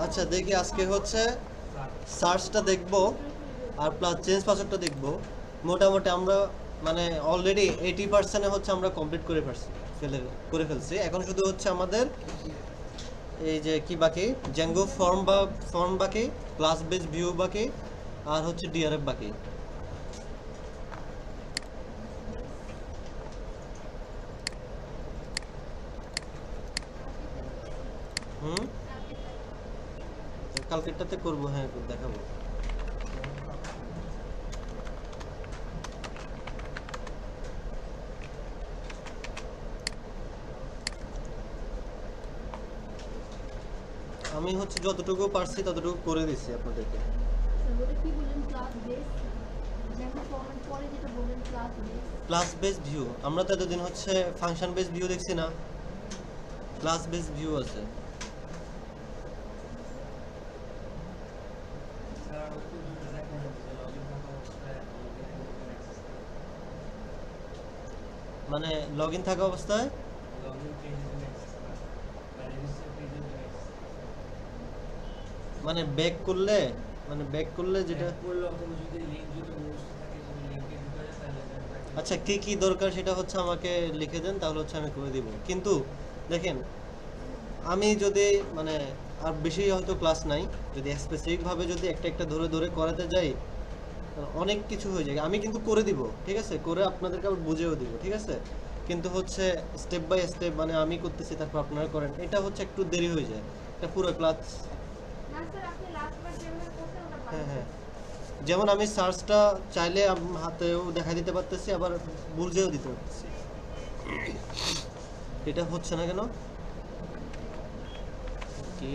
আচ্ছা দেখি আজকে হচ্ছে সার্চটা দেখব আর প্লাস চেঞ্জ পাসওয়ার্ডটা দেখব। মোটামুটি আমরা মানে অলরেডি 80% হচ্ছে আমরা কমপ্লিট করে ফেলছি। এখন শুধু হচ্ছে আমাদের এই যে কি বাকি, জ্যাঙ্গো ফর্ম বাকি, ক্লাস বেস ভিউ বাকি, আর হচ্ছে ডিআরএফ বাকি। হুম, কালকেরটাতে করবো, হ্যাঁ দেখাবো। আমি হচ্ছে যতটুকু পারছি ততটুকু করে দিচ্ছি আপনাদেরকে। ক্লাস বেস ভিউ আমরা তো এতদিন হচ্ছে ফাংশন বেস ভিউ দেখছি না, ক্লাস বেস ভিউ আছে। মানে লগ ইন থাকা অবস্থায় মানে ব্যাক করলে যেটা আচ্ছা কি কি দরকার সেটা হচ্ছে আমাকে লিখে দেন, তাহলে হচ্ছে আমি করে দিব। কিন্তু দেখেন আমি যদি মানে আর বেশি হয়তো ক্লাস নাই, যদি স্পেসিফিকভাবে যদি একটা একটা ধরে ধরে করাতে যাই অনেক কিছু হয়ে যায়। আমি কিন্তু করে দিব, ঠিক আছে, করে আপনাদেরকে আবার বুঝেও দিব, ঠিক আছে। কিন্তু হচ্ছে স্টেপ বাই স্টেপ মানে আমি করতেছি তারপর আপনারা করেন, এটা হচ্ছে একটু দেরি হয়ে যায়। এটা পুরো ক্লাস হ্যাঁ হ্যাঁ, যেমন আমি সার্চটা চাইলে হাতেও দেখা দিতে পারতেছি, আবার বুঝেও দিতে পারতেছি। এটা হচ্ছে না কেন? কি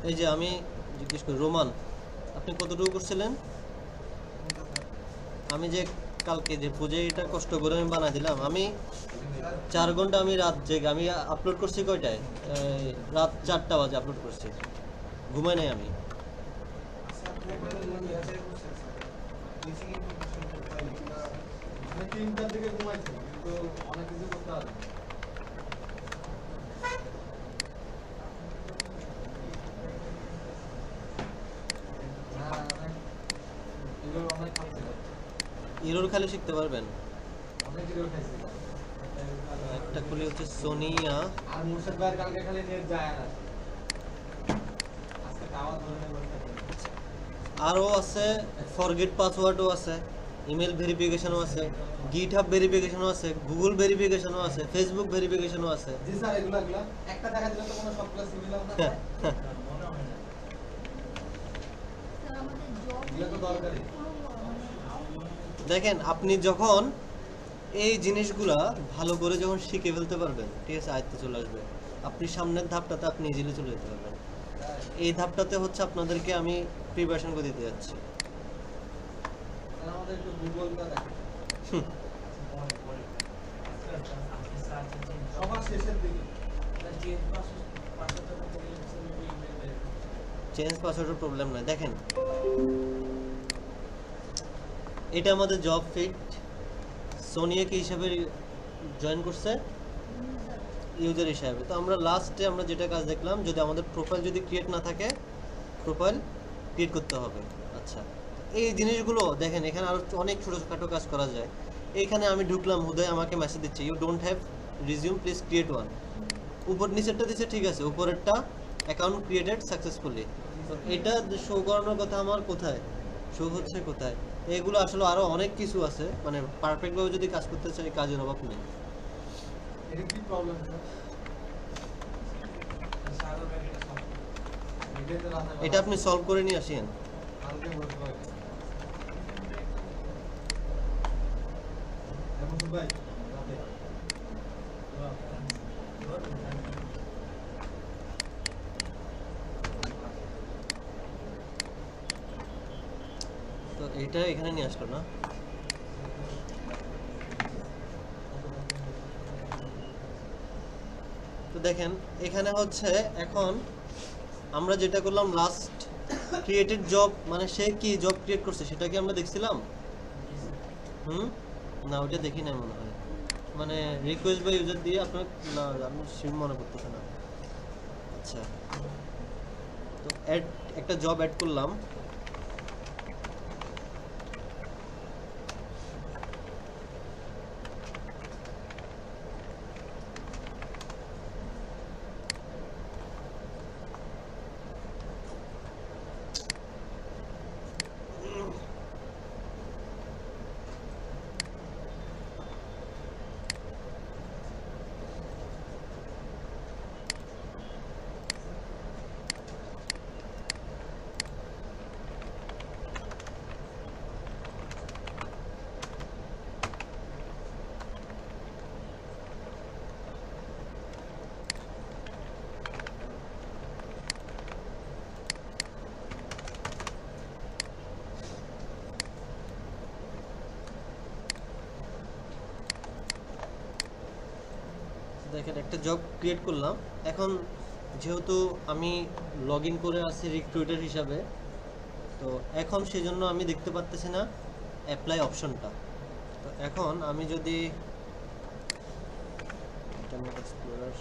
এই যে আমি জিজ্ঞেস করি, রোমান আপনি কতটুকু করছিলেন? আমি যে কালকে যে পুজোটা কষ্ট করে আমি বানাই দিলাম, আমি 4 ঘন্টা আমি রাত জেগে আমি আপলোড করছি কয়টায়? রাত 4টা বাজে আপলোড করছি, ঘুমাই নাই আমি। ইরোর খালি শিখতে পারবেন। একটা খুলি হচ্ছে সোনিয়া, আর মুর্শিদ ভাইয়ের কালকে খালি নেট যায় না, আজকে টাওয়ার ধরে বসে থাকে। আরও আছে, ফরগেট পাসওয়ার্ডও আছে, ইমেল ভেরিফিকেশনও আছে, গিটহাব ভেরিফিকেশনও আছে, গুগল ভেরিফিকেশনও আছে, ফেসবুক ভেরিফিকেশনও আছে। জি স্যার, এগুলা একটা দেখা দিলে তো কোনো সবগুলা সিমিলার না, এগুলা তো দরকারি। দেখেন আপনি যখন এই জিনিসগুলা ভালো করে যখন শিখে ফেলতে পারবেন, ঠিক আছে, আয়ত্তে চলে আসবে, আপনি সামনের ধাপটাতে আপনি ইজিলি চলে যেতে পারবেন। এই ধাপটাতে হচ্ছে আপনাদেরকে আমি প্রিপারেশন করে দিতে যাচ্ছি। আমাদের একটু গুগলটা দেখেন সবার শেষের দিকে চেঞ্জ পাসওয়ার্ডের প্রবলেম নয়। দেখেন এটা আমাদের জব ফিট, সোনিয়া কি হিসাবে জয়েন করছে? ইউজার হিসাবে। তো আমরা লাস্টে আমরা যেটা কাজ দেখলাম, যদি আমাদের প্রোফাইল যদি ক্রিয়েট না থাকে, প্রোফাইল ক্রিয়েট করতে হবে। আচ্ছা এই জিনিসগুলো দেখেন, এখানে আরও অনেক ছোটোখাটো কাজ করা যায়। এইখানে আমি ঢুকলাম, হুদয় আমাকে মেসেজ দিচ্ছে, you don't have resume, please create one. উপর নিচেরটা দিচ্ছে, ঠিক আছে, উপরেরটা অ্যাকাউন্ট ক্রিয়েটেড সাকসেসফুলি। তো এটা শো করানোর কথা আমার কোথায় শো হচ্ছে, কোথায়? এগুলো আসলে আরও অনেক কিছু আছে, মানে পারফেক্টভাবে যদি কাজ করতে চাই কাজের অভাব নেই। এটা কি প্রবলেম এটা আপনি সলভ করে নিয়ে আসেন। কালকে বলবো এখন তো ভাই রাতে তো এটা এখানে নিয়ে আসলো না। তো দেখেন এখানে হচ্ছে এখন আমরা যেটা করলাম লাস্ট ক্রিয়েটেড জব মানে সে কি জব ক্রিয়েট করছে সেটা কি আমরা দেখছিলাম? না ওটা দেখি নাই মনে হয়, মানে রিকোয়েস্ট বা ইউজার দিয়ে আপনার না, আমি সেম মনে করতেছে না। আচ্ছা, তো অ্যাড একটা জব অ্যাড করলাম। দেখেন একটা জব ক্রিয়েট করলাম। এখন যেহেতু আমি লগ ইন করে আছি রিক্রুটার হিসাবে, তো এখন সেজন্য আমি দেখতে পাচ্তেছি না অ্যাপ্লাই অপশনটা। তো এখন আমি যদি ইন্টারনেট এক্সপ্লোরার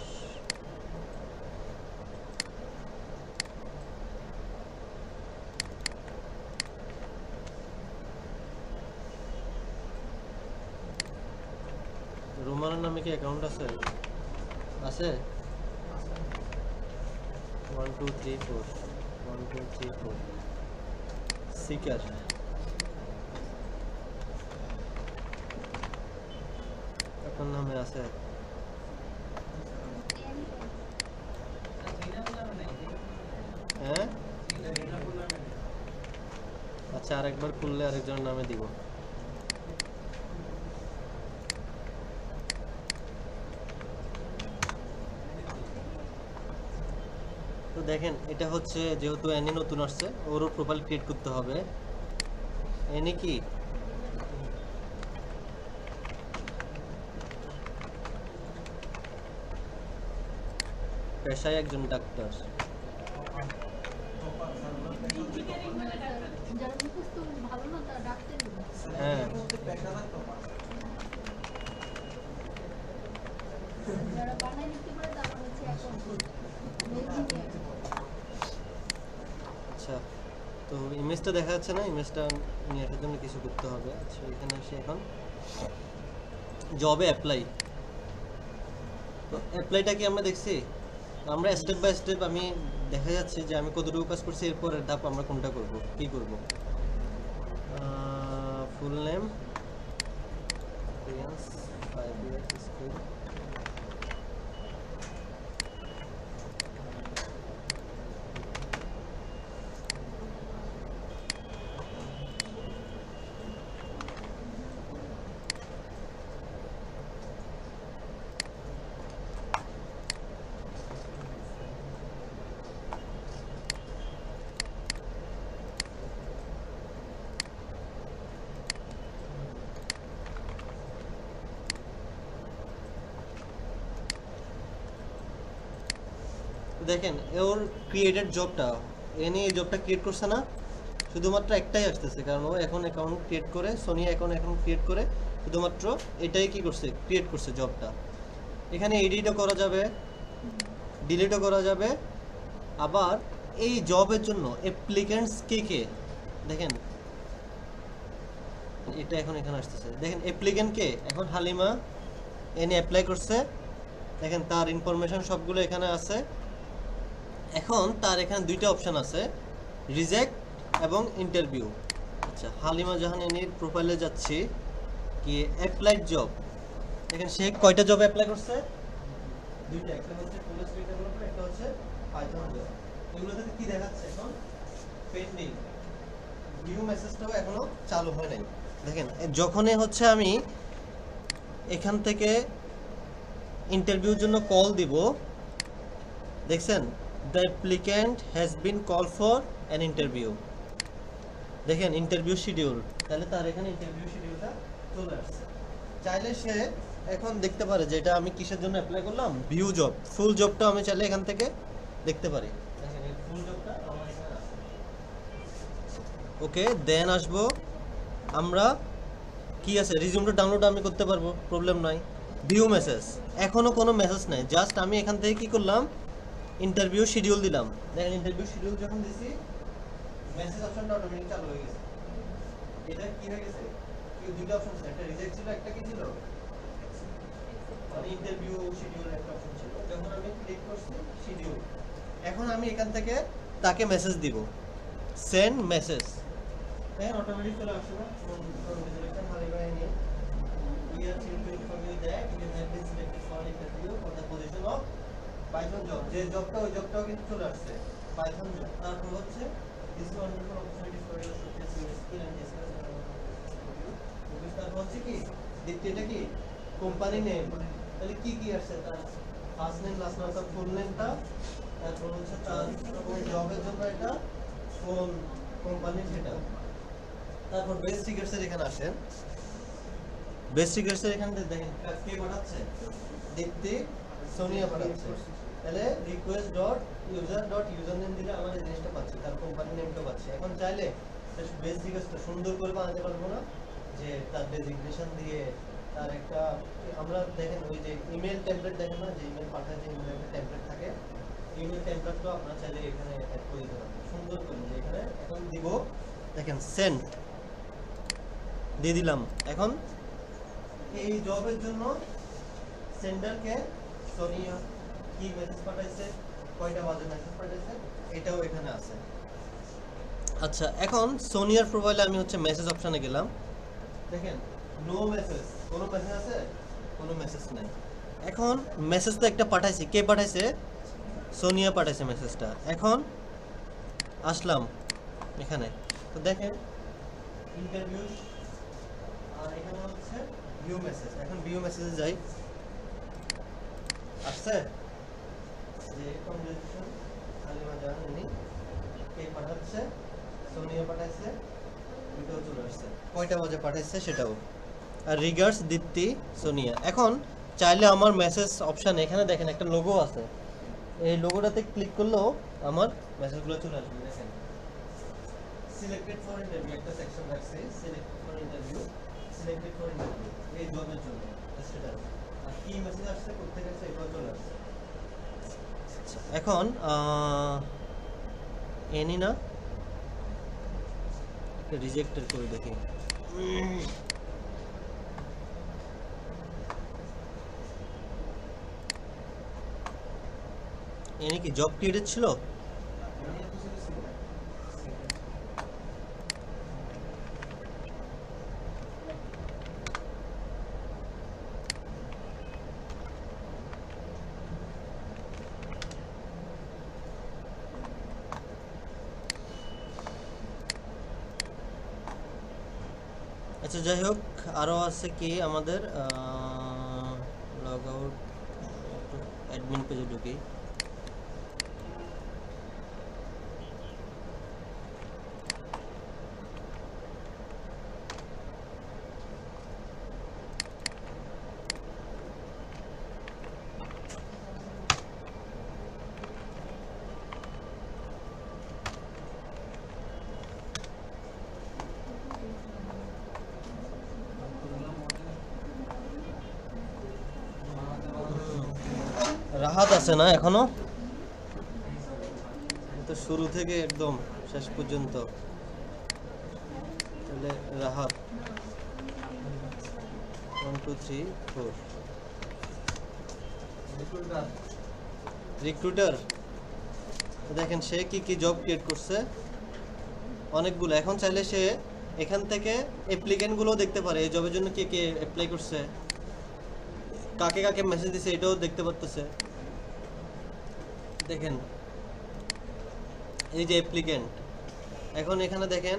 রোমানের নামে কি অ্যাকাউন্ট আছে? আছে 1 2 3 4 1 2 3 4 সিকার। আপনার নামে আছে? হ্যাঁ, আচ্ছা আরেকবার খুললে আরেকজনের নামে দিব। তো দেখেন এটা হচ্ছে, যেহেতু এনি নতুন আসছে ওরও প্রোফাইল ক্রিয়েট করতে হবে। এনি কি পেশায় একজন ডাক্তার। হ্যাঁ, আচ্ছা তো ইমেজটা দেখা যাচ্ছে না, ইমেজটা নিয়ে আসার জন্য কিছু করতে হবে। আচ্ছা এখানে আসি, এখন জবে অ্যাপ্লাই। তো অ্যাপ্লাইটা কি আমরা দেখছি? আমরা স্টেপ বাই স্টেপ আমি দেখা যাচ্ছে যে আমি কতটুকু কাজ করছি, এরপরের ধাপ আমরা কোনটা করব, কি করব। Full name প্রিয়ান্স 5 your school. দেখেন ওর ক্রিয়েটেড জবটা, এনে এই জবটা ক্রিয়েট করছে না, শুধুমাত্র একটাই আসতেছে, কারণ ও এখন অ্যাকাউন্ট ক্রিয়েট করে, সোনিয়া অ্যাকাউন্ট এখন ক্রিয়েট করে শুধুমাত্র এটাই কি করছে, ক্রিয়েট করছে জবটা। এখানে এডিটও করা যাবে, ডিলিটও করা যাবে। আবার এই জবের জন্য অ্যাপ্লিক্যান্টস কে কে, দেখেন এটা এখন এখানে আসতেছে, দেখেন অ্যাপ্লিক্যান্ট কে, এখন হালিমা এনে অ্যাপ্লাই করছে। দেখেন তার ইনফরমেশন সবগুলো এখানে আছে। এখন তার এখানে দুইটা অপশন আছে, রিজেক্ট এবং ইন্টারভিউ। আচ্ছা হালিমা জাহানের প্রোফাইলে যাচ্ছি, কি অ্যাপ্লাইড জব। দেখেন সে কয়টা জব অ্যাপ্লাই করছে? দুইটা, একটা হচ্ছে ফুল স্ট্যাক ডেভেলপার, একটা হচ্ছে পাইথন জব। এগুলোতে কি দেখাচ্ছে এখন? পেন্ডিং, নিউ মেসেজটাও এখনো চালু হয় নাই। দেখেন যখনই হচ্ছে আমি এখান থেকে ইন্টারভিউর জন্য কল দিব, দেখছেন the applicant has been call for an interview. দেখেন ইন্টারভিউ শিডিউল, তাহলে তার এখানে ইন্টারভিউ শিডিউলটা চলে আসছে। চাইলে সে এখন দেখতে পারে যে এটা আমি কিসের জন্য অ্যাপ্লাই করলাম, ভিউ জব। ফুল জবটা আমি চাইলে এখান থেকে দেখতে পারি। দেখেন এই ফুল জবটা আমার এখানে আছে। ওকে দেন আসবো আমরা কি আছে রিজিউমটা ডাউনলোড আমি করতে পারবো, প্রবলেম নাই। ভিউ মেসেজ, এখনো কোনো মেসেজ নাই, জাস্ট আমি এখান থেকে কি করলাম ইন্টারভিউ শিডিউল দিলাম। দেখেন ইন্টারভিউ শিডিউল যখন দিছি মেসেজ অপশনটা অটোমেটিক চালু হয়ে গেছে। এটা কি হয়ে গেছে, কি দুটো অপশন ছিল, একটা রিজেক্ট ছিল, একটা কি ছিল, মানে ইন্টারভিউ শিডিউল একটা অপশন ছিল। যখন আমি ক্লিক করছি শিডিউল, এখন আমি এখান থেকে তাকে মেসেজ দিব, সেন্ড মেসেজ। দেখেন অটোমেটিক চলে আসছে না, কনগ্রেচুলেশন হারিবাই নিয়ে we are thrilled to inform you that you have been selected for an interview for the position of Python job। যে জবটা ওই জবটাও কিন্তু চলে আসছে Python job। তারপর হচ্ছে this is wonderful opportunity for your showcase your skill and discuss তারপর হচ্ছে কি দ্বিতীয়টা কি কোম্পানি নেম, তাহলে কি কি আসছে তার ফার্স্ট নেম লাস্ট নেম তার ফুল নেমটা, তারপর হচ্ছে তার কোন জবের জন্য এটা কোন কোম্পানি সেটা। তারপর বেস ফিগারস এর এখানে আসেন, বেস ফিগারস এর এখানে দেখেন কে পাঠাচ্ছে, দীপ্তি সোনিয়া পাঠাচ্ছে। তাহলে রিকোয়েস্ট ডট ইউজার নেম দিলে আমরা এই জিনিসটা পাচ্ছি, তার কোম্পানি নেমটা পাচ্ছি। এখন চাইলে বেস ফিগারসটা সুন্দর করে বানাতে পারবো না, যে তার ডেজিগনেশন দিয়ে তার একটা আমরা দেখেন ওই যে ইমেল টেমপ্লেট দেখেন না, যে ইমেল পাঠায় যে ইমেল একটা টেমপ্লেট থাকে, ইমেল টেমপ্লেটটা আপনারা চাইলে এখানে অ্যাড করে দিতে পারবেন সুন্দর করে। যে এখানে এখন দিব দেখেন সেন্ড দিয়ে দিলাম। এখন এই জবের জন্য সেন্ডারকে সোনিয়া কি মেসেজ পাঠাইছে, কয়টা বাজে মেসেজ পাঠাইছে, এটাও এখানে আছে। আচ্ছা এখন সোনিয়ার প্রোফাইলে আমি হচ্ছে মেসেজ অপশনে গেলাম, দেখেন নো মেসেজ, কোনো মেসেজ আছে, কোনো মেসেজ নাই। এখন মেসেজ তো একটা পাঠাইছি, কে পাঠাইছে, সোনিয়া পাঠাইছে মেসেজটা। এখন আসলাম এখানে, তো দেখেন ইন্টারভিউ আর এখানে হচ্ছে ভিউ মেসেজ। এখন ভিউ মেসেজে যাই, আসছে যে কংগ্রেচুলেশন হালিমা জাহানি কে পাঠাচ্ছে, সোনিয়া পাঠাইছে, এটাও চলে আসছে, কয়টা বাজে পাঠাইছে সেটাও। আর রিগার্ডস দীপ্তি সোনিয়া। এখন চাইলে আমার মেসেজ অপশানে এখানে দেখেন একটা লোগো আছে, এই লোগোটাতে ক্লিক করলেও আমার মেসেজগুলো চলে আসবে। দেখেন সিলেক্টেড ফর ইন্টারভিউ একটা সেকশন রাখছে, selected for interview, selected for interview এই জবের জন্য সেটা। আর কি মেসেজ আসছে কোথা থেকে এটাও চলে আসছে। এখন এনি না রিজেক্টেড করে দেখি, এনি কি জব ক্রিয়েটেড ছিল, আচ্ছা যাই হোক আরও আছে কি আমাদের লগ আউট অ্যাডমিন পেজে ঢুকি। রাহাত আছে না এখনো, তো শুরু থেকে একদম শেষ পর্যন্ত। তাহলে রাহাত 1 2 3 4 রিক্রুটার। দেখেন সে কি কি জব ক্রিয়েট করছে অনেকগুলো। এখন চাইলে সে এখান থেকে অ্যাপ্লিকেন্ট গুলো দেখতে পারে, এই জবের জন্য কে কে অ্যাপ্লাই করছে, কাকে কাকে মেসেজ দিছে এটাও দেখতে পারতেছে। দেখেন এই যে অ্যাপ্লিকেন্ট, এখন এখানে দেখেন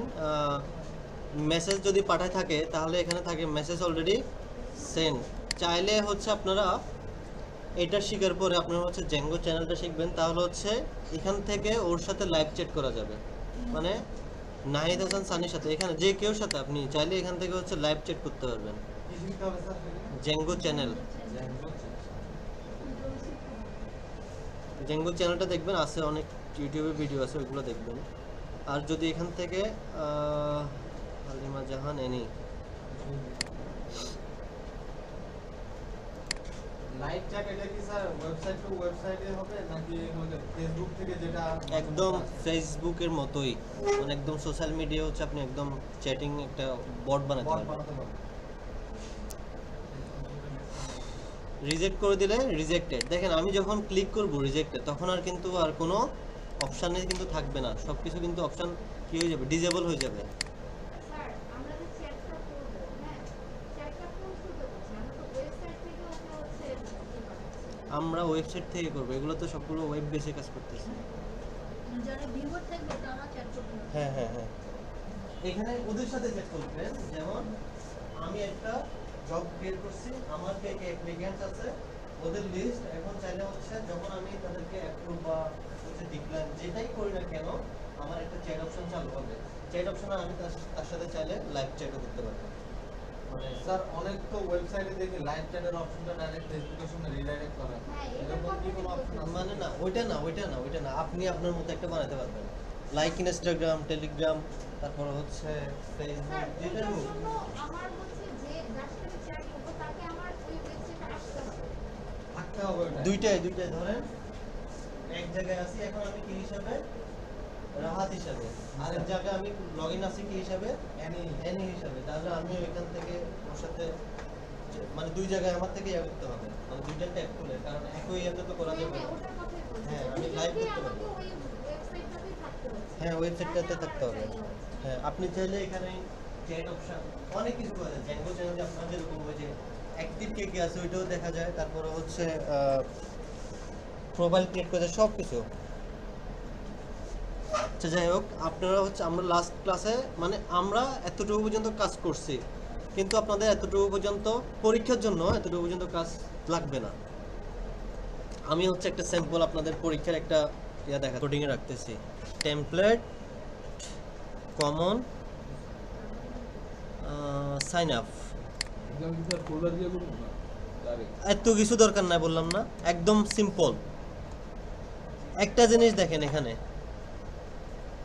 মেসেজ যদি পাঠায় থাকে তাহলে এখানে থাকে মেসেজ অলরেডি সেন্ড। চাইলে হচ্ছে আপনারা এটা শেখার পরে আপনারা হচ্ছে জেঙ্গো চ্যানেলটা শিখবেন, তাহলে হচ্ছে এখান থেকে ওর সাথে লাইভ চ্যাট করা যাবে, মানে নাহিদ হাসান সানির সাথে, এখানে যে কেউ সাথে আপনি চাইলে এখান থেকে হচ্ছে লাইভ চ্যাট করতে পারবেন। জেঙ্গো চ্যানেল, জেঙ্গো চ্যানেলটা দেখবেন, আছে অনেক ইউটিউবে ভিডিও আছে, ওইগুলো দেখবেন। আর যদি এখান থেকে হালিমা জাহান এনি লাইভ চ্যাট এটা কি স্যার ওয়েবসাইট টু ওয়েবসাইটে হবে নাকি ফেসবুক থেকে যেটা একদম ফেসবুকের মতোই, মানে একদম সোশ্যাল মিডিয়া হচ্ছে আপনি একদম চ্যাটিং একটা বট বানাতে বট পারবেন। বানাতে পারবে? রিজেক্ট করে দিলে রিজেক্টেড, দেখেন আমি যখন ক্লিক করব রিজেক্টেড তখন আর কিন্তু আর কোনো অপশানে কিন্তু থাকবে না, সব কিছু কিন্তু অপশান কি হয়ে যাবে, ডিজেবল হয়ে যাবে। স্যার আমরা যে চ্যাটটা করব, হ্যাঁ চ্যাটটা কোন থ্রুতে করছি? আমরা তো ওয়েবসাইট থেকে হচ্ছে আমরা ওয়েবসাইট থেকে করবো, এগুলো তো সবগুলো ওয়েব বেসে কাজ করতেছে। যারা ভিউয়ার থাকবে তারা চ্যাট করবে না। হ্যাঁ হ্যাঁ হ্যাঁ, এখানে ওদের সাথে চ্যাট করবেন। যেমন আমি একটা জব ক্রিয়েট করছি, আমার কে কে অ্যাপ্লিক্যান্টস আছে ওদের লিস্ট, এখন চাইলে হচ্ছে যখন আমি তাদেরকে অ্যাপ্রুভ বা হচ্ছে ডিক্লাইন যেটাই করি না কেন আমার একটা চ্যাট অপশন চালু হবে। চ্যাট অপশনে আমি তার সাথে চাইলে লাইভ চ্যাটও করতে পারবো। মানে স্যার অনেক তো ওয়েবসাইটে দেখি লাইভ চ্যাটের অপশনটা ডাইরেক্ট ফেসবুকের সঙ্গে রিডাইরেক্ট করে। হ্যাঁ, এটা এরকম কি কোনো কথা অপশন আছে? মানে না ওইটা না, আপনি আপনার মতো একটা বানাতে পারবেন, লাইক ইনস্টাগ্রাম, টেলিগ্রাম, তারপর হচ্ছে ফেসবুক, স্যার যেটা ওটার হোক। জন্য আমার হচ্ছে যে যার সাথে চ্যাট করব তাকে আমার ওই ওয়েবসাইটে আসতে হবে। থাকতে হবে ওটা। দুইটাই ধরেন এক জায়গায় আছি এখন আমি কি হিসাবে, রাহাত হিসাবে, আরেক জায়গায় আমি লগ ইন আছি কি হিসাবে, এনি হিসাবে। তাহলে আমি এখান থেকে ওর সাথে মানে দুই জায়গায় আমার থেকে ইয়ে করতে হবে, মানে দুইটা ট্যাপ খুলে, কারণ একই ইয়েতে তো করা যাবে হ্যাঁ না। ওটার কথাই বলছি। হ্যাঁ, আমি দুই live ক্ষেত্রেই করতে পারবো। আমাকে ওই ওয়েবসাইটটাতেই থাকতে হচ্ছে। হ্যাঁ ওয়েবসাইটটাতে তাহলে থাকতে হবে। আমার চাইলে হচ্ছে। হ্যাঁ আপনি চাইলে এখানে চ্যাট অপশন অনেক কিছু করা যায়, জ্যাঙ্গো চ্যানেলে আপনার যেরকম ওই যে অ্যাক্টিভ কে কে আছে ওইটাও দেখা যায়, তারপরে হচ্ছে প্রোফাইল ক্রিয়েট করা যায়, সব কিছু। আচ্ছা যাই হোক, আপনারা হচ্ছে আমরা লাস্ট ক্লাসে মানে আমরা এতটুকু পর্যন্ত কাজ করছি, কিন্তু আপনাদের এতটুকু পর্যন্ত পরীক্ষার জন্য এতটুকু পর্যন্ত কাজ লাগবে না। আমি হচ্ছে একটা স্যাম্পল আপনাদের পরীক্ষার একটা ইয়া দেখা কোডিংয়ে রাখতেছি, template common sign up, exam কি স্যার ফোল্ডার দিয়ে করবো না ডাইরেক্ট? এত কিছু দরকার নাই, বললাম না একদম সিম্পল। একটা জিনিস দেখেন এখানে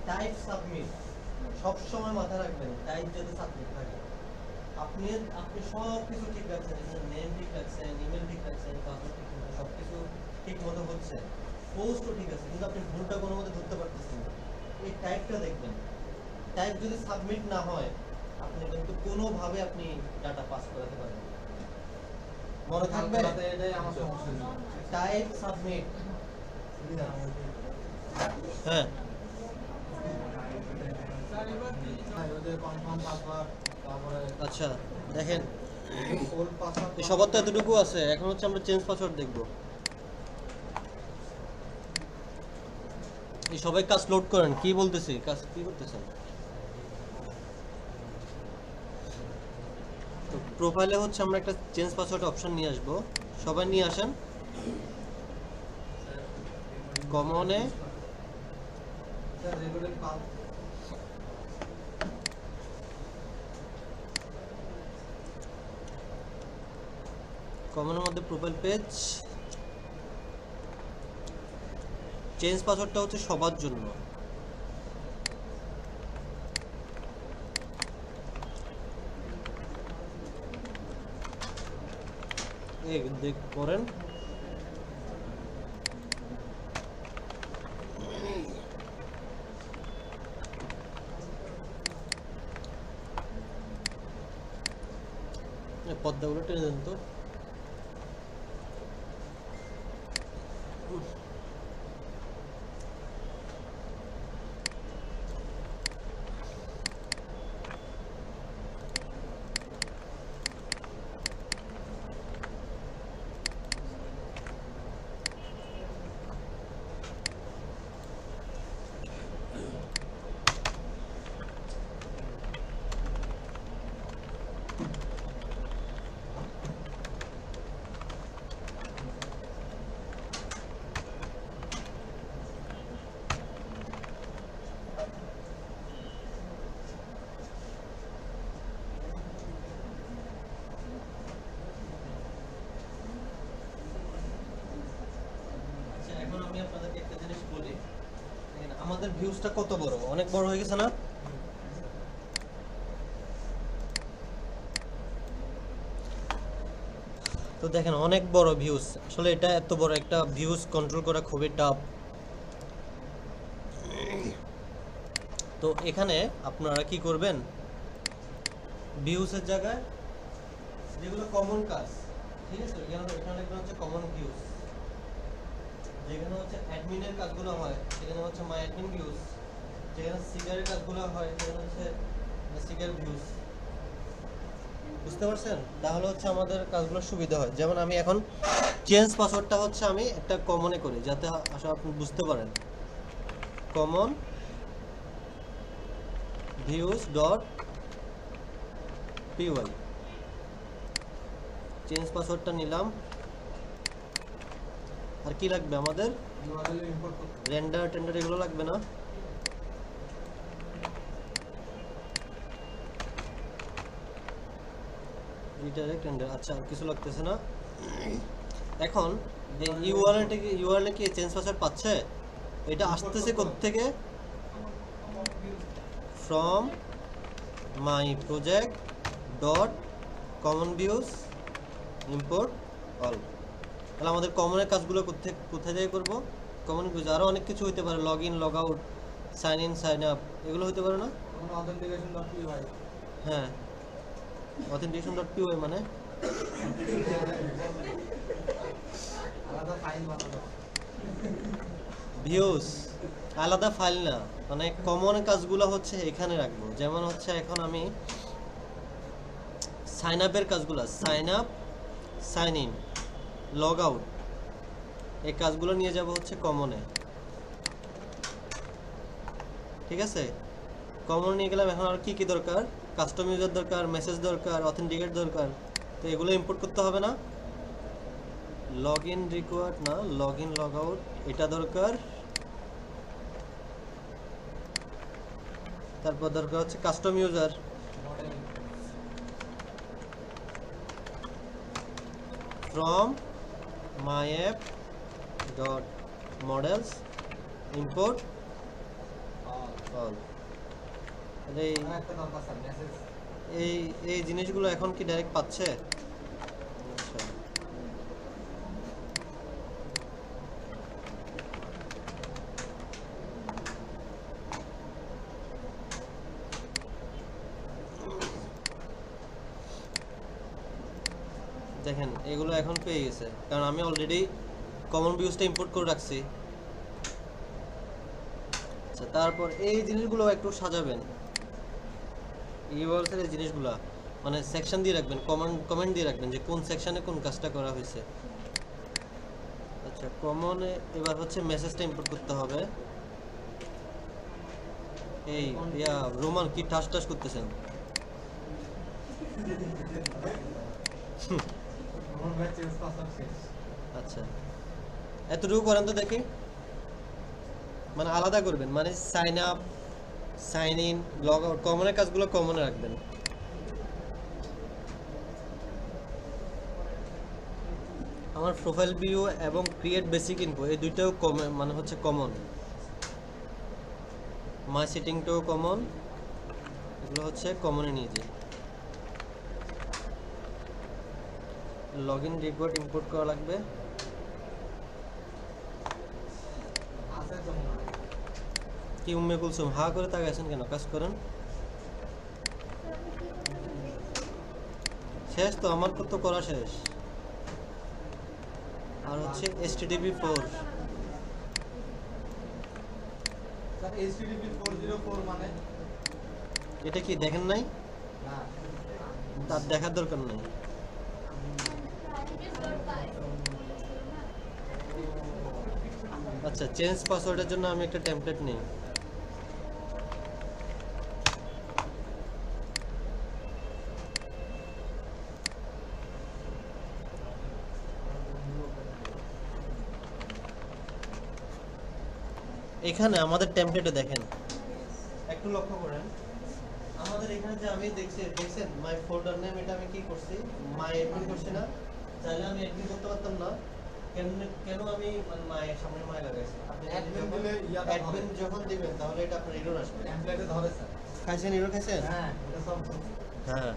টাইপ সাবমিট, সব সময় মাথায় রাখবেন টাইপ যাতে সাবমিট থাকে। আপনি আপনি সব কিছু ঠিক রাখছেন, এখানে নেম ঠিক রাখছেন, ইমেল ঠিক রাখছেন, পাসওয়ার্ড ঠিক রাখছেন, সব কিছু ঠিক মতো হচ্ছে, পোস্টও ঠিক আছে, কিন্তু আপনি ভুলটা কোনো মতে ধরতে পারতেছেন না। এই টাইপটা দেখবেন, টাইপ যদি সাবমিট না হয় আপনি কিন্তু কোনোভাবে আপনি ডাটা পাস করাতে পারবেন না। মনে থাকবে তাতে এটাই আমার সমস্যা ছিল। Type submit. হ্যাঁ হ্যাঁ, ওই যে কনফার্ম পাসওয়ার্ড, তারপরে আচ্ছা দেখেন ওল্ড পাসওয়ার্ড। এই সবার তো এতটুকু আছে, এখন হচ্ছে আমরা চেঞ্জ পাসওয়ার্ড দেখব। এই সবাই কাজ লোড করেন, কি বলতেছি, কাজ কি করতেছেন? তো প্রোফাইলে হচ্ছে আমরা একটা চেঞ্জ পাসওয়ার্ড অপশন নিয়ে আসবো, সবাই নিয়ে আসেন। কমনে স্যার রেগুলার পাস কমনের মধ্যে প্রোফাইল পেজ, চেঞ্জ পাসওয়ার্ডটা হচ্ছে সবার জন্য। এই দেখ করেন, পদ্মাগুলো টেনে দেন তো। ভিউজটা কত বড়, অনেক বড় হয়ে গেছে না? তো দেখেন অনেক বড় ভিউজ, আসলে এটা এত বড় একটা ভিউজ কন্ট্রোল করা খুবই টাফ। তো এখানে আপনারা কি করবেন, ভিউজের জায়গায় যেগুলো কমন কাজ, ঠিক আছে, এখানে লিখবেন হচ্ছে কমন ভিউজ, যেখানে হচ্ছে অ্যাডমিনের কাজগুলো হয় সেখানে হচ্ছে মাই অ্যাডমিন ভিউজ, যেখানে সিগারের কাজগুলো হয় সেখানে হচ্ছে সিগার ভিউজ। বুঝতে পারছেন? তাহলে হচ্ছে আমাদের কাজগুলো সুবিধা হয়। যেমন আমি এখন চেঞ্জ পাসওয়ার্ডটা হচ্ছে আমি একটা কমনে করি, যাতে আসলে আপনি বুঝতে পারেন। Common views dot PY, change পাসওয়ার্ডটা নিলাম। আর কি লাগবে আমাদের? ইউআরএল ইম্পোর্ট করতে রেন্ডার টেন্ডার এগুলো লাগবে না? রিডাইরেক্ট টেন্ডার, আচ্ছা আর কিছু লাগতেছে না। এখন এই ইউআরএল কি চেঞ্জ পাসওয়ার্ড পাচ্ছে? এটা আসতেছে কোত্থেকে? From my project dot common views import all. তাহলে আমাদের কমনের কাজগুলো কোথায় থেকে করবো? Common views. আরও অনেক কিছু হতে পারে, log in log out, sign in sign up, এগুলো হতে পারে না? তখন অথেন্টিকেশন ডট পিওয়াই হ্যাঁ, অথেন্টিকেশন ডট পিওয়াই মানে আলাদা ফাইল বানানো। ভিউজ আলাদা ফাইল না, মানে কমন কাজগুলো হচ্ছে এখানে রাখবো। যেমন হচ্ছে এখন আমি সাইন আপের কাজগুলো, sign up, sign in, log out, এই কাজগুলো নিয়ে যাব হচ্ছে কমনে। ঠিক আছে, কমন নিয়ে গেলাম। এখন আর কি কি দরকার? কাস্টম ইউজার দরকার, মেসেজ দরকার, অথেন্টিকেট দরকার। তো এগুলো ইম্পোর্ট করতে হবে না? লগ ইন রিকোয়ার্ড না, লগ ইন লগ আউট এটা দরকার। তারপর দরকার হচ্ছে custom user, from myapp dot models import all। এই একটা দরকার স্যার মেসেজ। এই এই জিনিসগুলো এখন কি ডাইরেক্ট পাচ্ছে? আচ্ছা, দেখেন এগুলো এখন পেয়ে গেছে, কারণ আমি অলরেডি কমন ভিউজটা ইম্পোর্ট করে রাখছি। আচ্ছা, তারপর এই জিনিসগুলো একটু সাজাবেন। ইউআরএল এর জিনিসগুলো মানে সেকশন দিয়ে রাখবেন, কমেন্ট দিয়ে রাখবেন যে কোন সেকশনে কোন কাজটা করা হয়েছে। আচ্ছা, কমনে এবার হচ্ছে মেসেজটা ইম্পোর্ট করতে হবে। এই রোমান কি ঠাস ঠাস করতেছেন? আমার ভাই চেঞ্জ পাসওয়ার্ড শেষ। আচ্ছা, এতটুকু করেন তো দেখি, মানে আলাদা করবেন, মানে sign up, sign in, log out, কমনের কাজগুলো কমনে রাখবেন। আমার প্রোফাইল ভিউ এবং ক্রিয়েট বেসিক ইনফো এই দুইটাও মানে হচ্ছে কমন। মাই সেটিংটাও কমন, এগুলো হচ্ছে কমনে নিয়ে যাই। লগ ইন রিকোয়ার্ড ইম্পোর্ট করা লাগবে। আছে তো মনে হয়। কি উম্মে কুলসুম হা করে তাকাইছেন কেন? কাজ করেন। শেষ তো, আমার তো করা শেষ। আর হচ্ছে HTTP4, স্যার HTTP 404 মানে এটা কি দেখেন নাই? না তার দেখার দরকার নাই। আচ্ছা, চেঞ্জ পাসওয়ার্ডের জন্য আমি একটা টেমপ্লেট নিই। এখানে আমাদের টেমপ্লেটে দেখেন, একটু লক্ষ্য করেন, আমাদের এখানে যে আমি দেখছেন মাই ফোল্ডার নেম, এটা আমি কি করছি? মাই অ্যাডমিন করছি না? চাইলে আমি অ্যাডমিন করতে পারতাম না, কেন কেন আমি মানে মায়ের সামনে মায় লাগাইছি আপনি Admin দিলে ইয়াটা অ্যাডমিন ধরে। যখন দিবেন তাহলে এটা আপনার এরর আসবে টেমপ্লেটে ধরে স্যার। খাইছেন এরর খাইছেন হ্যাঁ, এটা সব হ্যাঁ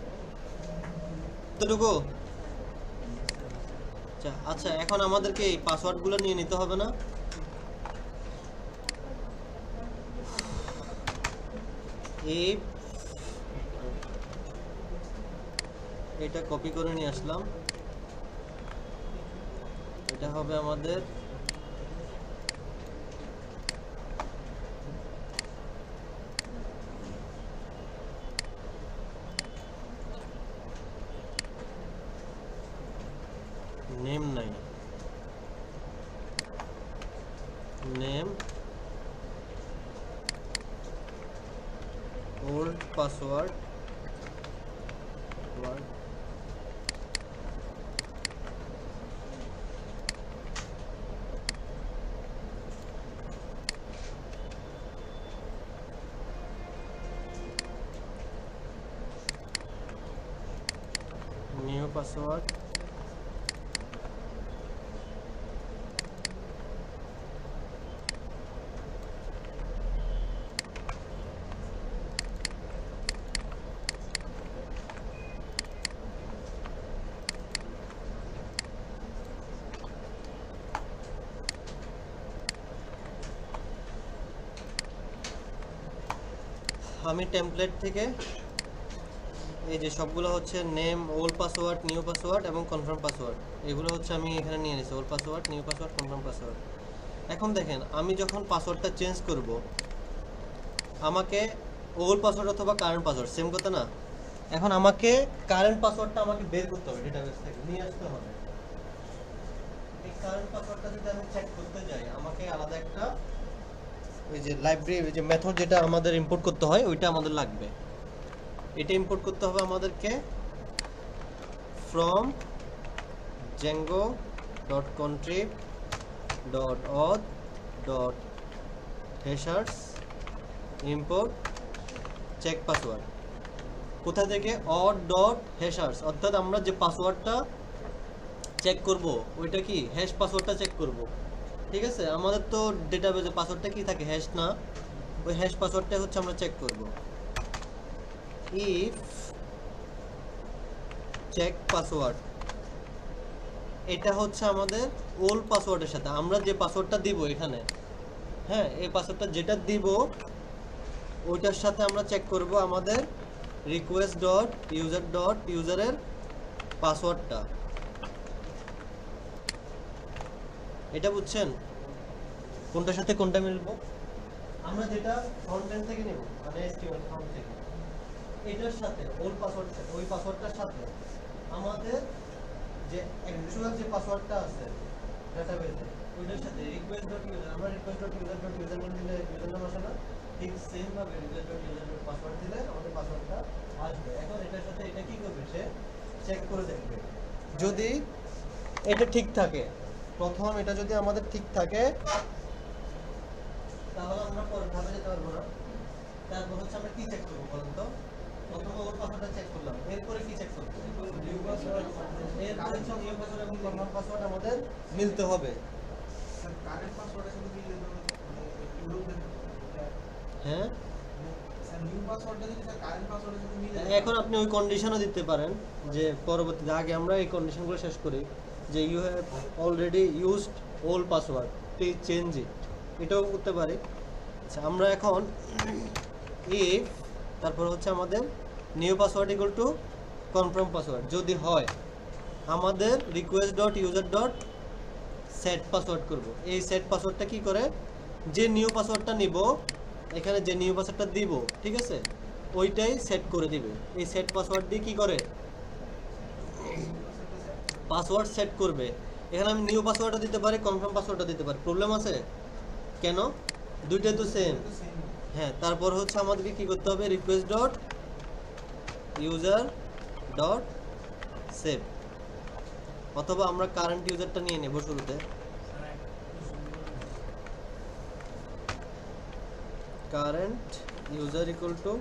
এতটুকু আচ্ছা এখন আমাদেরকে এই পাসওয়ার্ডগুলো নিয়ে নিতে হবে না এই এটা কপি করে নিয়ে আসলাম এটা হবে আমাদের নেম নাই name old password word new password আমি টেমপ্লেট থেকে এই যে সবগুলো হচ্ছে name old password new password এবং কনফার্ম পাসওয়ার্ড এগুলো হচ্ছে আমি এখানে নিয়ে নিয়েছি old password new password confirm password এখন দেখেন আমি যখন পাসওয়ার্ডটা চেঞ্জ করব আমাকে ওল্ড পাসওয়ার্ড অথবা কারেন্ট পাসওয়ার্ড সেম কথা না এখন আমাকে কারেন্ট পাসওয়ার্ডটা আমাকে বের করতে হবে ডেটাবেস থেকে নিয়ে আসতে হবে এই কারেন্ট পাসওয়ার্ডটা যদি আমি চেক করতে যাই আমাকে আলাদা একটা ওই যে লাইব্রেরি ওই যে মেথড যেটা আমাদের ইম্পোর্ট করতে হয় ওইটা আমাদের লাগবে এটা ইম্পোর্ট করতে হবে আমাদেরকে from django.contrib.auth.hashers import check password কোথা থেকে auth.hashers অর্থাৎ আমরা যে পাসওয়ার্ডটা চেক করব ওইটা কি হ্যাশ পাসওয়ার্ডটা চেক করব ঠিক আছে আমাদের তো ডেটাবেজে পাসওয়ার্ডটা কি থাকে হ্যাশ না ওই হ্যাশ পাসওয়ার্ডটা হচ্ছে আমরা চেক করব if check password এটা হচ্ছে আমাদের ওল্ড পাসওয়ার্ডের সাথে আমরা যে পাসওয়ার্ডটা দিব এখানে হ্যাঁ এই পাসওয়ার্ডটা যেটা দিব ওইটার সাথে আমরা চেক করব আমাদের request.user.user-এর পাসওয়ার্ডটা এটা বুঝছেন কোনটার সাথে কোনটা মিলবো আমরা যেটা ফ্রন্ট এন্ড থেকে নেব মানে HTML ফ্রন্ট থেকে এটার সাথে ওল্ড পাসওয়ার্ড ওই পাসওয়ার্ডটার সাথে আমাদের যে অ্যাকচুয়াল যে পাসওয়ার্ডটা আছে ডেটাবেজে ওইটার সাথে request.user আমরা request.user.user নাম দিলে ইউজার নাম আসে না ঠিক সেম ভাবে request.user পাসওয়ার্ড দিলে আমাদের পাসওয়ার্ডটা আসবে এখন এটার সাথে এটা কি করবে সে চেক করে দেখবে যদি এটা ঠিক থাকে প্রথম এটা যদি আমাদের ঠিক থাকে তাহলে আমরা পরের ধাপে যেতে পারবো না তারপর হচ্ছে আমরা কি চেক করবো বলুন তো প্রথমে ওর পাসওয়ার্ডটা চেক করলাম এরপরে কি চেক করব নিউ পাসওয়ার্ড এরপরে হচ্ছে নিউ পাসওয়ার্ড এবং কনফার্ম পাসওয়ার্ড আমাদের মিলতে হবে স্যার কারেন্ট পাসওয়ার্ডের সাথে মিলে একটু বলবেন হ্যাঁ স্যার নিউ পাসওয়ার্ডটা যদি স্যার কারেন্ট পাসওয়ার্ডের সাথে মিলে এখন আপনি ওই কন্ডিশনও দিতে পারেন যে পরবর্তীতে আগে আমরা এই কন্ডিশনগুলো শেষ করি যে you have already used old password please change it এটাও করতে পারি আচ্ছা আমরা এখন ইফ তারপর হচ্ছে আমাদের new password equal to confirm password যদি হয় আমাদের request.user.set পাসওয়ার্ড করব এই সেট পাসওয়ার্ডটা কি করে যে নিউ পাসওয়ার্ডটা নিব এখানে যে নিউ পাসওয়ার্ডটা দিব ঠিক আছে ওইটাই সেট করে দিবে এই সেট পাসওয়ার্ড দিয়ে কি করে পাসওয়ার্ড সেট করবে এখানে আমি নিউ পাসওয়ার্ডও দিতে পারি কনফার্ম পাসওয়ার্ডও দিতে পারি প্রবলেম আছে কেন দুইটাই তো সেম হ্যাঁ তারপর হচ্ছে আমাদেরকে কি করতে হবে request.user.save অথবা আমরা কারেন্ট ইউজারটা নিয়ে নেব শুরুতে current user equal to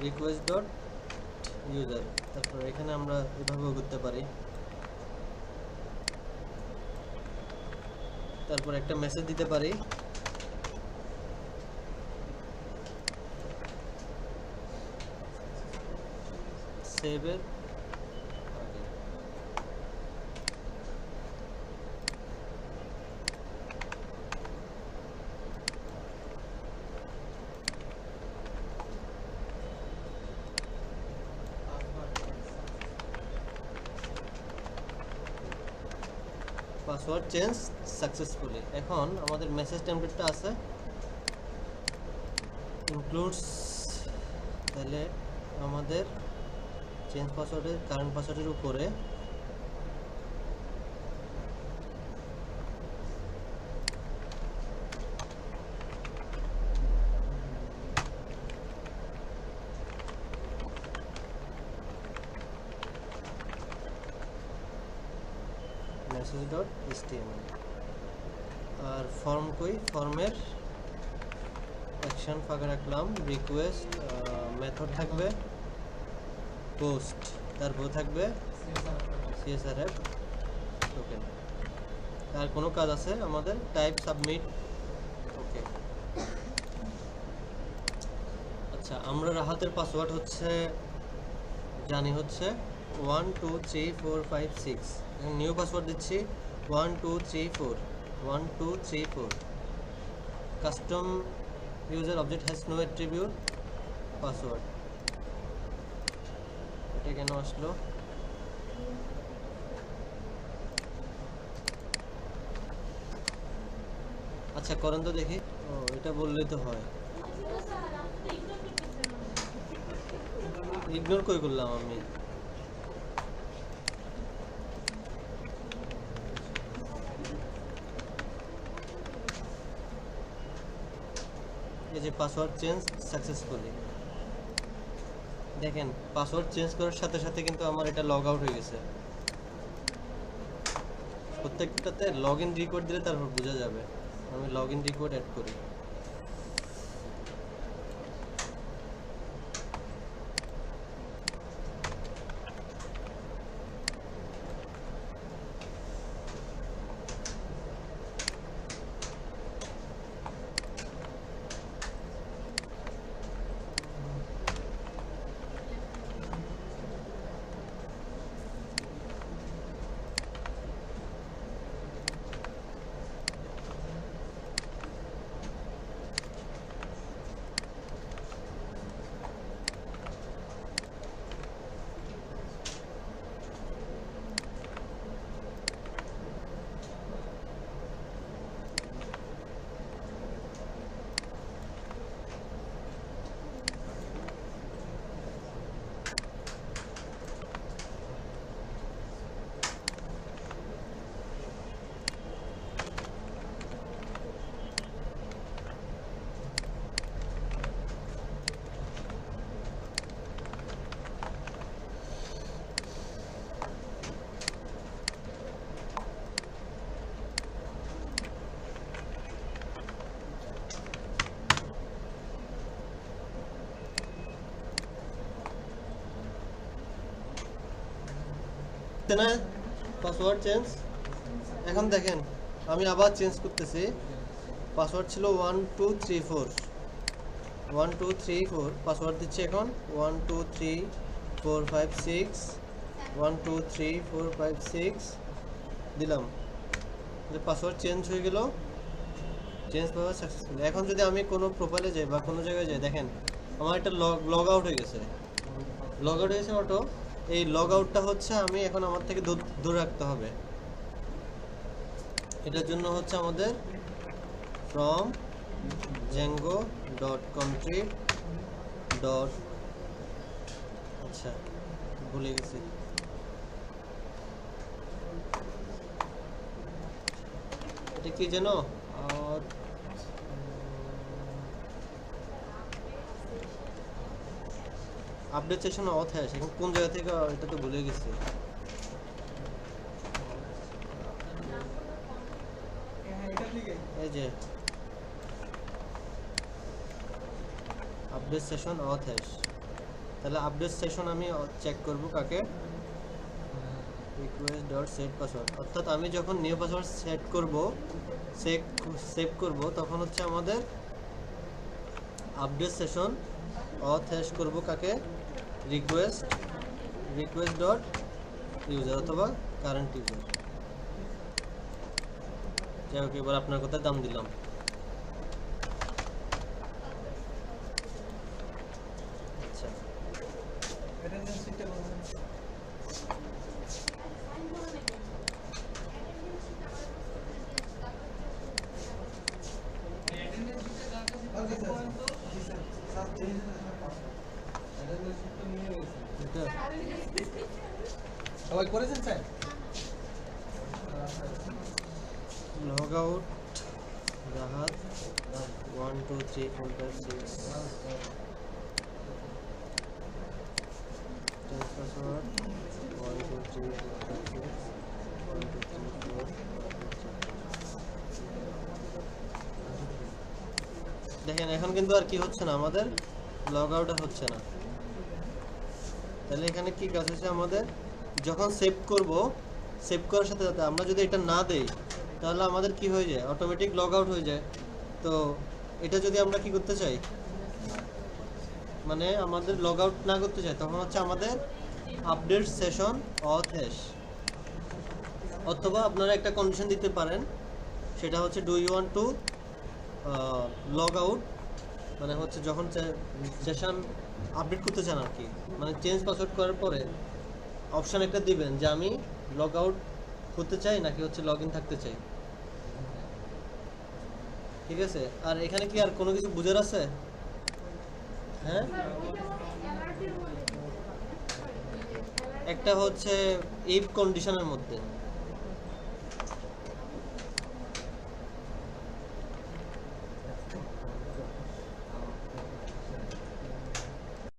request.user user, তারপর এখানে আমরা এভাবেও করতে পারি। তারপর একটা মেসেজ দিতে পারি, সেভের আগে। Password change successfully. এখন আমাদের মেসেজ টেমপ্লেটটা আছে, ইনক্লুডস, তাহলে আমাদের চেঞ্জ পাসওয়ার্ডের কারেন্ট পাসওয়ার্ডের উপরে message.html আর ফর্ম কই, ফর্মের অ্যাকশন ফাঁকা রাখলাম, রিকোয়েস্ট, মেথড থাকবে পোস্ট, তারপর থাকবে CSRF টোকেন। আর কোনো কাজ আছে আমাদের, টাইপ সাবমিট, ওকে। আচ্ছা, আমরা রাহাতের পাসওয়ার্ড হচ্ছে জানি হচ্ছে 1 2 3 4 5 6। নিউ পাসওয়ার্ড দিচ্ছি 1 2 3 4 1 2 3 4। Custom user object has no attribute password, এটা কেন আসলো? আচ্ছা করেন তো দেখি। ও এটা বললেই তো হয়। ইগনোর কই করলাম আমি? এই যে পাসওয়ার্ড চেঞ্জ সাকসেসফুলি, দেখেন পাসওয়ার্ড চেঞ্জ করার সাথে সাথে কিন্তু আমার এটা লগ আউট হয়ে গেছে। প্রত্যেকটাতে লগ ইন রিকোয়ার্ড দিলে তারপর বোঝা যাবে। আমি লগ ইন রিকোয়ার্ড অ্যাড করি। না পাসওয়ার্ড চেঞ্জ, এখন দেখেন আমি আবার চেঞ্জ করতেছি। পাসওয়ার্ড ছিল 1 2 3 4 1 2 3 4, পাসওয়ার্ড দিচ্ছি এখন 1 2 3 4 5 6 1 2 3 4 5 6 দিলাম। যে পাসওয়ার্ড চেঞ্জ হয়ে গেল, চেঞ্জ পাওয়া সাকসেসফুল। এখন যদি আমি কোনো প্রোফাইলে যাই বা কোনো জায়গায় যাই, দেখেন আমার একটা লগ আউট হয়ে গেছে। লগ আউট হয়ে গেছে অটো। এই লগ আউটটা হচ্ছে আমি এখন আমার থেকে দূর রাখতে হবে। এটার জন্য হচ্ছে আমাদের from django.contrib. আচ্ছা ভুলে গেছি, এটা কি যেন আপডেট সেশন অথ আছে, এখন কোন জায়গা থেকে এটা তো ভুলে গেছি। এই যে আপডেট সেশন অথ হ্যাশ, তাহলে আপডেট সেশন আমি চেক করব কাকে, রিকোয়েস্ট ডট সেট পাসওয়ার্ড, অর্থাৎ আমি যখন নিউ পাসওয়ার্ড সেট করব সেভ করব তখন হচ্ছে আমাদের আপডেট সেশন অথ হ্যাশ করব কাকে, রিকোয়েস্ট ডট ইউজার অথবা কারেন্ট ইউজার। যাই হোক, এবার আপনার কথায় দাম দিলাম। আচ্ছা, এটা সবাই করেছেন sir? Log out Rahat 1 2 3 4 5 6 password 1 2 3 4 5 6 1 2 3 4। দেখেন এখন কিন্তু আর কি হচ্ছে না, আমাদের লগ আউট আর হচ্ছে না। তাহলে এখানে কি কাজ হচ্ছে আমাদের, যখন সেভ করব সেভ করার সাথে সাথে আমরা যদি এটা না দেই তাহলে আমাদের কি হয়ে যায়, অটোমেটিক লগ আউট হয়ে যায়। তো এটা যদি আমরা কি করতে চাই, মানে আমাদের লগ আউট না করতে চাই, তখন হচ্ছে আমাদের আপডেট সেশন অথ হ্যাশ, অথবা আপনারা একটা কন্ডিশন দিতে পারেন, সেটা হচ্ছে do you want to log out, মানে হচ্ছে যখন সেশন আপডেট করতে চান আর কি, মানে চেঞ্জ পাসওয়ার্ড করার পরে অপশান একটা দিবেন যে আমি লগ আউট করতে চাই নাকি হচ্ছে লগ ইন থাকতে চাই। ঠিক আছে, আর এখানে কি আর কোনো কিছু বুঝার আছে? হ্যাঁ, একটা হচ্ছে ইফ কন্ডিশনের মধ্যে